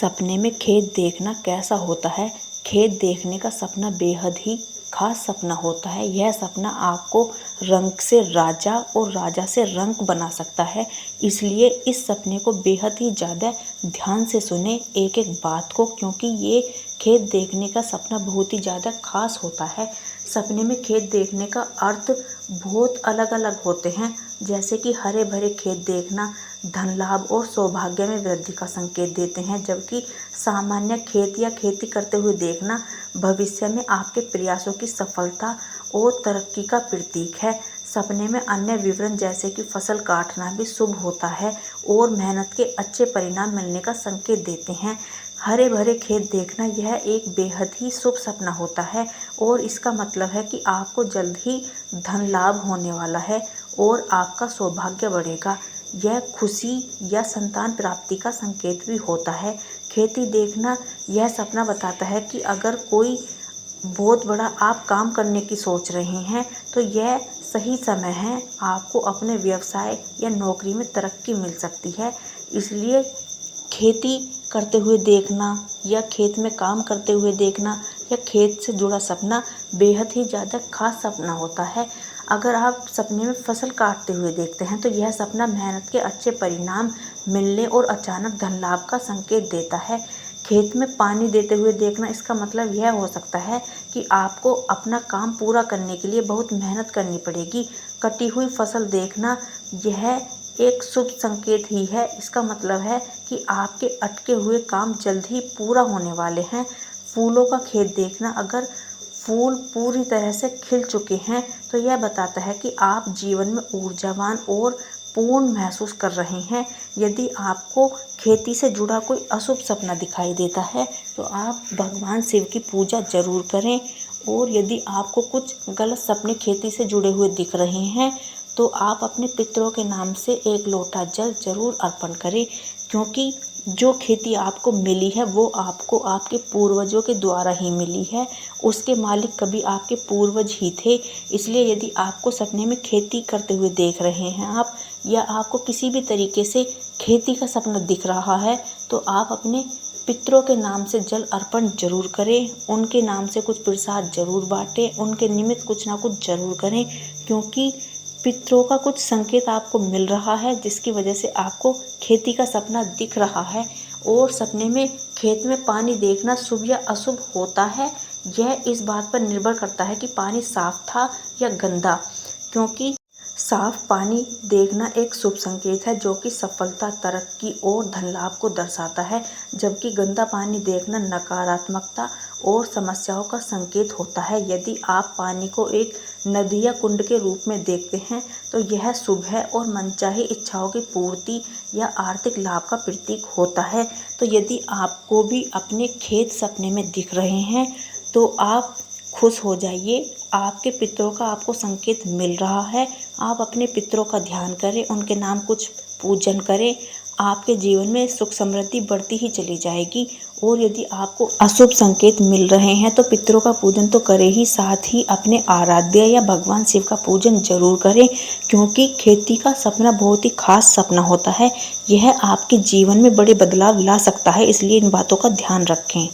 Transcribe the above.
सपने में खेत देखना कैसा होता है। खेत देखने का सपना बेहद ही खास सपना होता है। यह सपना आपको रंग से राजा और राजा से रंक बना सकता है। इसलिए इस सपने को बेहद ही ज़्यादा ध्यान से सुने एक एक बात को, क्योंकि ये खेत देखने का सपना बहुत ही ज़्यादा खास होता है। सपने में खेत देखने का अर्थ बहुत अलग अलग होते हैं, जैसे कि हरे भरे खेत देखना धन लाभ और सौभाग्य में वृद्धि का संकेत देते हैं, जबकि सामान्य खेत या खेती करते हुए देखना भविष्य में आपके प्रयासों की सफलता और तरक्की का प्रतीक है। सपने में अन्य विवरण जैसे कि फसल काटना भी शुभ होता है और मेहनत के अच्छे परिणाम मिलने का संकेत देते हैं। हरे भरे खेत देखना यह एक बेहद ही शुभ सपना होता है और इसका मतलब है कि आपको जल्द ही धन लाभ होने वाला है और आपका सौभाग्य बढ़ेगा। यह खुशी या संतान प्राप्ति का संकेत भी होता है। खेती देखना यह सपना बताता है कि अगर कोई बहुत बड़ा आप काम करने की सोच रहे हैं तो यह सही समय है। आपको अपने व्यवसाय या नौकरी में तरक्की मिल सकती है। इसलिए खेती करते हुए देखना या खेत में काम करते हुए देखना या खेत से जुड़ा सपना बेहद ही ज़्यादा खास सपना होता है। अगर आप सपने में फसल काटते हुए देखते हैं तो यह सपना मेहनत के अच्छे परिणाम मिलने और अचानक धन लाभ का संकेत देता है। खेत में पानी देते हुए देखना, इसका मतलब यह हो सकता है कि आपको अपना काम पूरा करने के लिए बहुत मेहनत करनी पड़ेगी। कटी हुई फसल देखना यह एक शुभ संकेत ही है। इसका मतलब है कि आपके अटके हुए काम जल्द ही पूरा होने वाले हैं। फूलों का खेत देखना, अगर फूल पूरी तरह से खिल चुके हैं तो यह बताता है कि आप जीवन में ऊर्जावान और पूर्ण महसूस कर रहे हैं। यदि आपको खेती से जुड़ा कोई अशुभ सपना दिखाई देता है तो आप भगवान शिव की पूजा जरूर करें, और यदि आपको कुछ गलत सपने खेती से जुड़े हुए दिख रहे हैं तो आप अपने पितरों के नाम से एक लोटा जल जरूर अर्पण करें, क्योंकि जो खेती आपको मिली है वो आपको आपके पूर्वजों के द्वारा ही मिली है। उसके मालिक कभी आपके पूर्वज ही थे। इसलिए यदि आपको सपने में खेती करते हुए देख रहे हैं आप, या आपको किसी भी तरीके से खेती का सपना दिख रहा है, तो आप अपने पितरों के नाम से जल अर्पण जरूर करें। उनके नाम से कुछ प्रसाद जरूर बांटें, उनके निमित्त कुछ ना कुछ जरूर करें, क्योंकि पितरों का कुछ संकेत आपको मिल रहा है जिसकी वजह से आपको खेती का सपना दिख रहा है। और सपने में खेत में पानी देखना शुभ या अशुभ होता है, यह इस बात पर निर्भर करता है कि पानी साफ था या गंदा, क्योंकि साफ पानी देखना एक शुभ संकेत है जो कि सफलता, तरक्की और धन लाभ को दर्शाता है, जबकि गंदा पानी देखना नकारात्मकता और समस्याओं का संकेत होता है। यदि आप पानी को एक नदी या कुंड के रूप में देखते हैं तो यह शुभ है और मनचाही इच्छाओं की पूर्ति या आर्थिक लाभ का प्रतीक होता है। तो यदि आपको भी अपने खेत सपने में दिख रहे हैं तो आप खुश हो जाइए, आपके पितरों का आपको संकेत मिल रहा है। आप अपने पितरों का ध्यान करें, उनके नाम कुछ पूजन करें, आपके जीवन में सुख समृद्धि बढ़ती ही चली जाएगी। और यदि आपको अशुभ संकेत मिल रहे हैं तो पितरों का पूजन तो करें ही, साथ ही अपने आराध्य या भगवान शिव का पूजन जरूर करें, क्योंकि खेती का सपना बहुत ही खास सपना होता है। यह आपके जीवन में बड़े बदलाव ला सकता है, इसलिए इन बातों का ध्यान रखें।